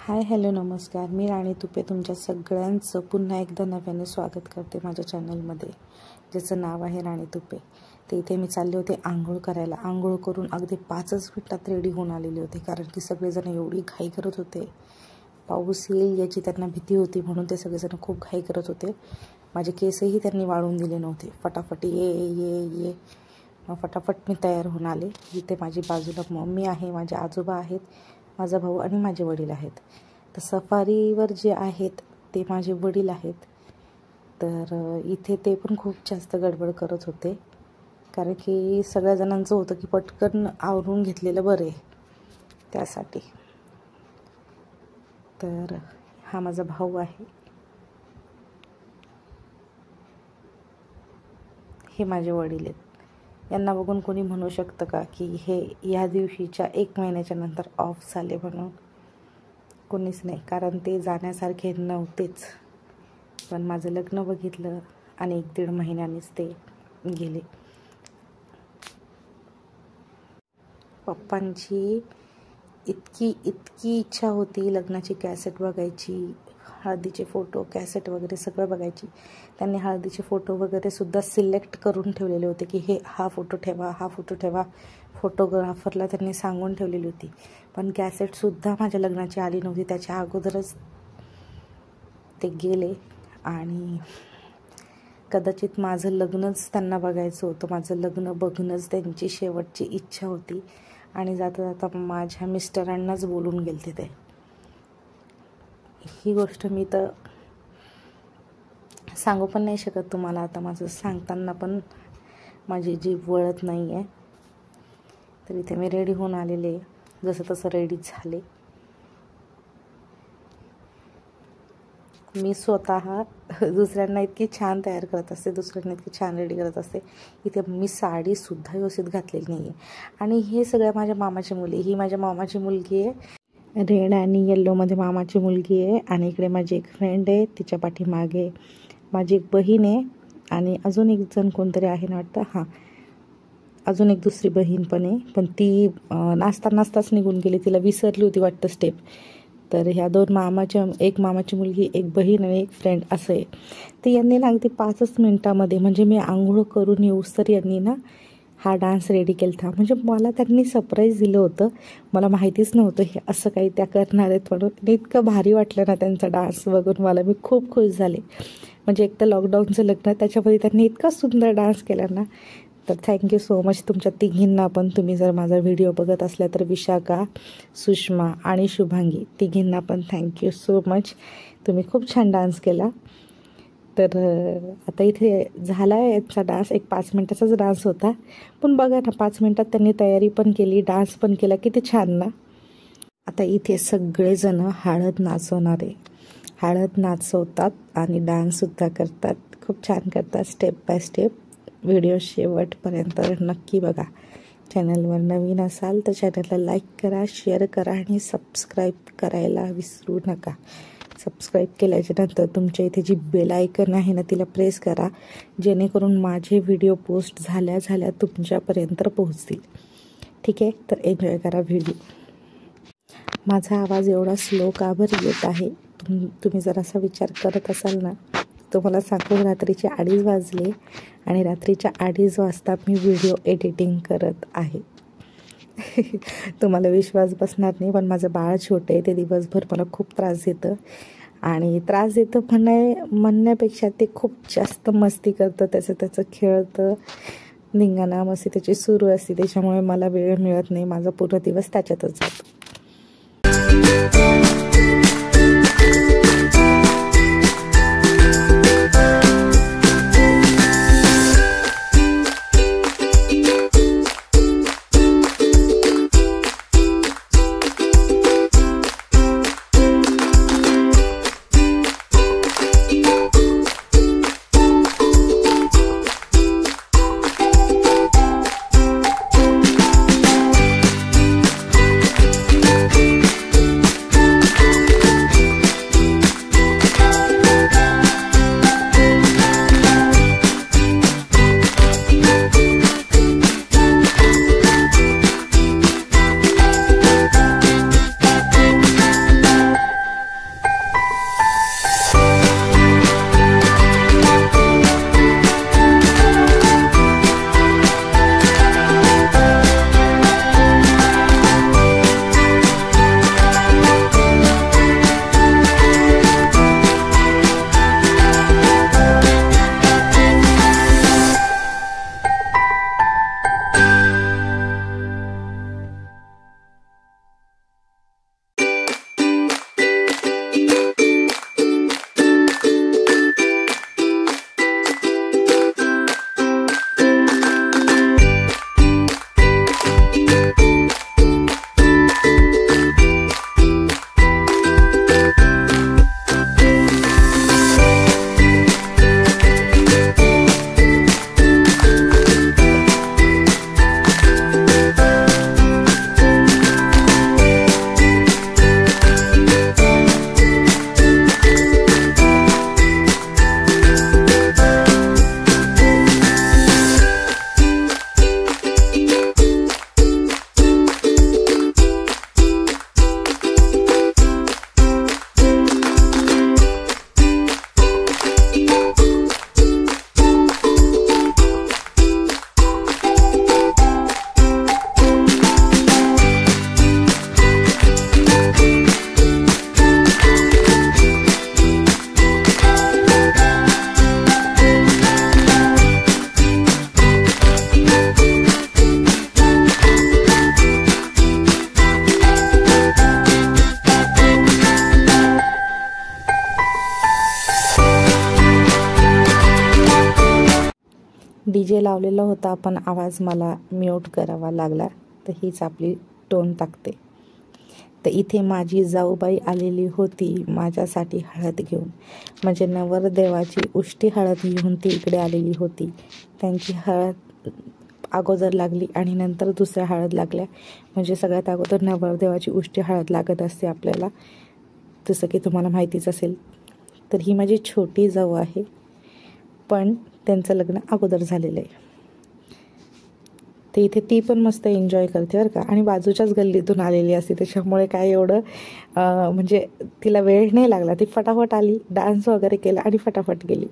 Hi hello नमस्कार, मी राणी तुपे तुमच्या सगळ्यांचं पुन्हा एकदा नव्याने स्वागत करते माझ्या चॅनलमध्ये, ज्याचं नाव आहे राणी तुपे. तर इथे मी चालले होते आंघोळ करायला. आंघोळ करून अगदी 5च मिनिटात रेडी होऊन आलेले होते, कारण की सगळेजण एवढी घाई करत होते. पाऊस येईल याची त्यांना भीती होती, म्हणून ते सगळेजण खूप घाई करत होते. माझे केसही त्यांनी वाळून दिले नव्हते. फटाफट ये मग फटाफट मी तयार होऊन आले. इथे माझी बाजूला मम्मी आहे, माझे आजोबा आहेत, माझा भाऊ आणि माझे वडील आहेत. तर सफारीवर जे आहेत ते माझे वडील आहेत. तर इथे ते पण खूप जास्त गडबड करत होते, कारण की सगळ्या जणांचं होतं की पटकन आवरून घेतलेलं बरं आहे त्यासाठी. तर हा माझा भाऊ आहे, हे माझे वडील आहेत. यांना बघून कोणी म्हणू शकतं का की हे या दिवशीच्या 1 महिन्याच्या नंतर ऑफ झाले म्हणून? कोणीच नाही, कारण ते जाण्यासारखे नव्हतेच. पण माझं लग्न बघितलं आणि 1-1.5 महिन्यानेच ते गेले. पप्पांची इतकी इच्छा होती लग्नाची कॅसेट बघायची, हळदीचे फोटो कॅसेट वगैरे सगळं बघायची. त्यांनी हळदीचे फोटो वगैरे सुद्धा सिलेक्ट करून ठेवलेले होते की हा फोटो ठेवा. फोटोग्राफरला त्यांनी सांगून ठेवलेली होती. पण कॅसेटसुद्धा माझ्या लग्नाची आली नव्हती. त्याच्या अगोदरच ते गेले आणि कदाचित माझं लग्नच त्यांना बघायचं होतं. माझं लग्न बघणंच त्यांची शेवटची इच्छा होती. आणि जाता जाता माझ्या मिस्टरांनाच बोलून गेलते ते. ही गोष्ट मी तर सांगू पण नाही शकत तुम्हाला. आता माझं सांगताना पण माझी जीभ वळत नाही आहे. तर इथे मी रेडी होऊन आलेले, जसं तसं रेडी झाले. मी स्वतः दुसऱ्यांना इतकी छान तयार करत असते, दुसऱ्यांना इतकी छान रेडी करत असते. इथे मी साडीसुद्धा व्यवस्थित घातलेली नाही आहे. आणि हे सगळ्या माझ्या मामाची मुली. ही माझ्या मामाची मुलगी आहे, रेड आणि येल्लोमध्ये मामाची मुलगी आहे. आणि इकडे माझी एक फ्रेंड आहे, तिच्या पाठीमागे माझी एक बहीण आहे. आणि अजून एक जण कोणतरी आहे ना वाटतं. हां, अजून एक दुसरी बहीण पण आहे, पण ती नाचताच निघून गेली. तिला विसरली होती वाटतं स्टेप. तर ह्या 2 मामाच्या, एक मामाची मुलगी, एक बहीण आणि एक फ्रेंड असं आहे. तर यांनी ना अगदी 5च मिनिटामध्ये, म्हणजे मी आंघोळ करून येऊस तर यांनी ना हा डान्स रेडी केला था. म्हणजे मला त्यांनी सरप्राईज दिलं होतं. मला माहितीच नव्हतं हे असं काही त्या करणार आहेत म्हणून. इतकं भारी वाटलं ना त्यांचा डान्स बघून मला. मी खूप खुश झाले. म्हणजे एक तर लॉकडाऊनचं लग्न, त्याच्यामध्ये त्यांनी इतका सुंदर डान्स केला ना. तर थँक्यू सो मच तुमच्या तिघींना पण. तुम्ही जर माझा व्हिडिओ बघत असल्या तर विशाखा, सुषमा आणि शुभांगी तिघींना पण थँक्यू सो मच. तुम्ही खूप छान डान्स केला. तर आता इथे झाला आहे यांचा डान्स. एक 5 मिनिटाचाच डान्स होता, पण बघा ना 5 मिनिटात त्यांनी तयारी पण केली, डान्स पण केला. किती छान ना. आता इथे सगळेजण हळद नाचवणारे हळद नाचवतात आणि डान्ससुद्धा करतात. खूप छान करतात, स्टेप बाय स्टेप. व्हिडिओ शेवटपर्यंत नक्की बघा. चॅनलवर नवीन असाल तर चॅनलला लाईक करा, शेअर करा आणि सबस्क्राईब करायला विसरू नका. सबस्क्राईब केल्याच्या नंतर तुमच्या इथे जी बेल आयकन आहे ना तिला प्रेस करा, जेणेकरून माझे व्हिडिओ पोस्ट झाल्या तुमच्यापर्यंत पोहोचतील. ठीक आहे, तर एन्जॉय करा व्हिडिओ. माझा आवाज एवढा स्लो का बरं येत आहे तुम्ही जर असा विचार करत असाल ना, तुम्हाला सांगू, रात्रीचे 2:30 वाजले आणि रात्रीच्या 2:30 वाजता मी व्हिडिओ एडिटिंग करत आहे. तुम्हाला विश्वास बसणार नाही, पण माझं बाळ छोटे आहे. ते दिवसभर मला खूप त्रास देतं. आणि त्रास देतं म्हणण्यापेक्षा ते खूप जास्त मस्ती करतं, त्याचं खेळतं, धिंगाणा मस्ती त्याची सुरू असते. त्याच्यामुळे मला वेळ मिळत नाही. माझा पूर्ण दिवस त्याच्यातच जातो. DJ लावलेला होता पण आवाज मला म्यूट करावा लागला, तर हीच आपली टोन टाकते. तर इथे माझी जाऊबाई आलेली होती माझ्यासाठी हळद घेऊन, म्हणजे नवरदेवाची उष्टी हळद घेऊन ती इकडे आलेली होती. त्यांची हळद अगोदर लागली आणि नंतर दुसऱ्या हळद लागल्या, म्हणजे सगळ्यात अगोदर नवरदेवाची उष्टी हळद लागत असते आपल्याला, जसं की तुम्हाला माहितीच असेल. तर ही माझी छोटी जाऊ आहे, पण त्यांचं लग्न अगोदर झालेलं आहे. ते इथे ती पण मस्त एन्जॉय करते बरं का, आणि बाजूच्याच गल्लीतून आलेली असते, त्याच्यामुळे काय एवढं म्हणजे तिला वेळ नाही लागला. ती फटाफट आली, डान्स वगैरे केला आणि फटाफट गेली.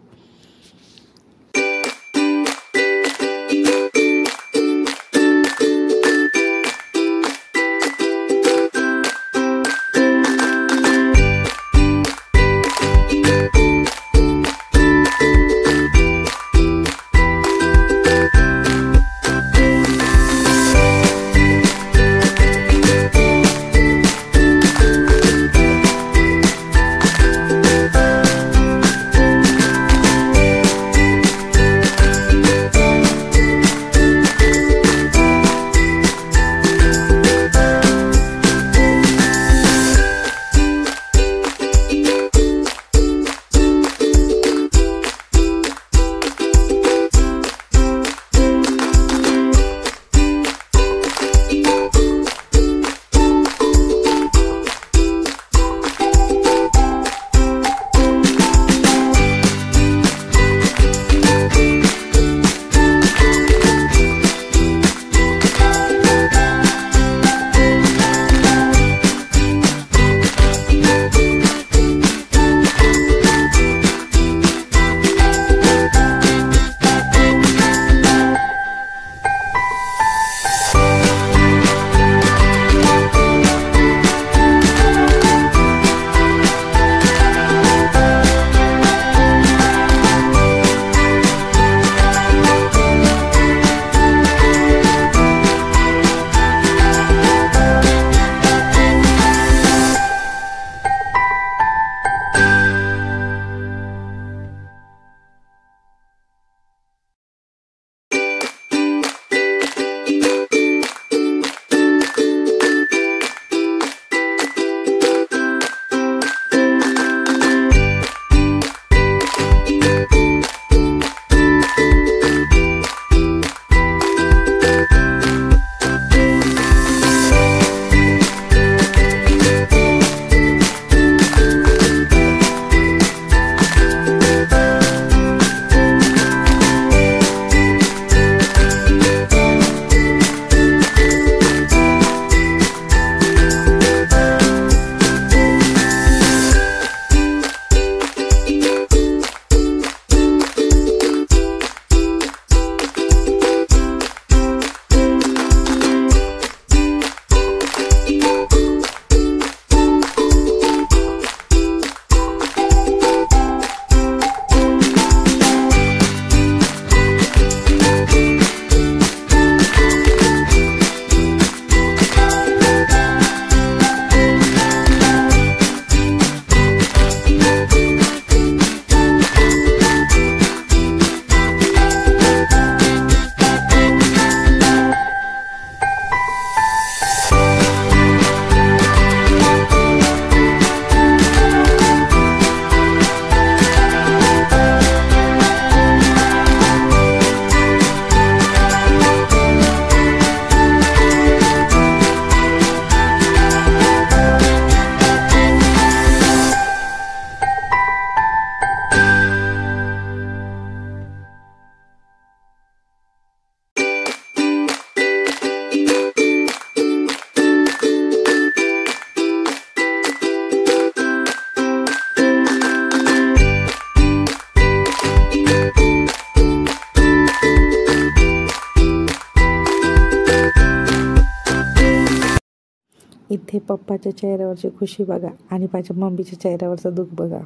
इथे पप्पाच्या चेहऱ्यावरची खुशी बघा आणि माझ्या मम्मीच्या चेहऱ्यावरचं दुःख बघा.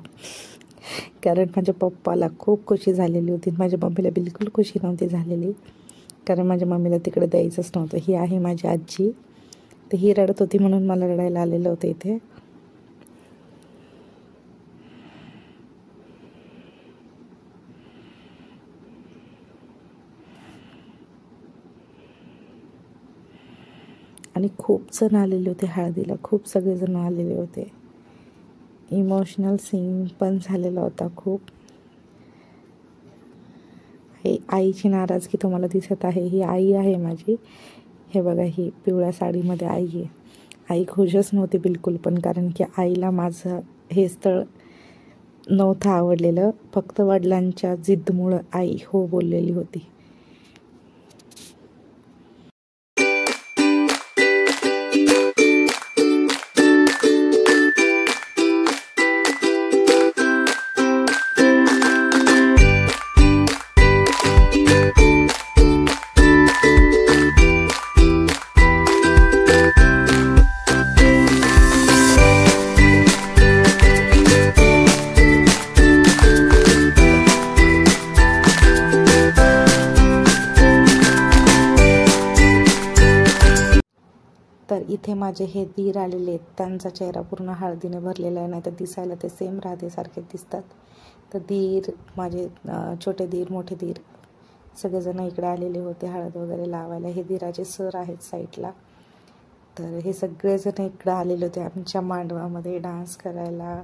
कारण माझ्या पप्पाला खूप खुशी झालेली होती, माझ्या मम्मीला बिलकुल खुशी नव्हती झालेली, कारण माझ्या मम्मीला तिकडे द्यायचंच नव्हतं. ही आहे माझी आजी, तर ही रडत होती म्हणून मला रडायला आलेलं होतं इथे. आणि खूप जण आलेले होते हळदीला, खूप सगळेजण आलेले होते. इमोशनल सीन पण झालेला होता खूप. आईची नाराजगी तुम्हाला दिसत आहे. ही आई आहे माझी. हे बघा, ही पिवळ्या साडीमध्ये आई आहे. आई खुशच नव्हती बिलकुल पण, कारण की आईला माझं हे स्थळ नव्हतं आवडलेलं. फक्त वडिलांच्या जिद्दमुळं आई हो बोललेली होती. तर इथे माझे हे दीर आलेले आहेत. त्यांचा चेहरा पूर्ण हळदीने भरलेला आहे, नाही तर दिसायला ते सेम राधेसारखे दिसतात. तर दीर माझे, छोटे दीर, मोठे दीर, सगळेजण इकडे आलेले होते हळद वगैरे लावायला. हे दीराचे सर आहेत साईडला. तर हे सगळेजण इकडे आलेले होते आमच्या मांडवामध्ये डान्स करायला,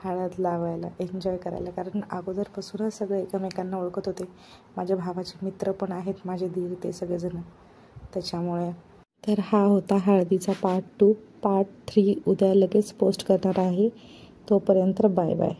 हळद लावायला, एन्जॉय करायला. कारण अगोदरपासूनच सगळे एकमेकांना ओळखत होते. माझ्या भावाचे मित्र पण आहेत माझे दीर, ते सगळेजण. त्याच्यामुळे तर हा होता हळदीचा पार्ट 2. पार्ट 3 उद्या लगेच पोस्ट करणार आहे. तोपर्यंत बाय बाय.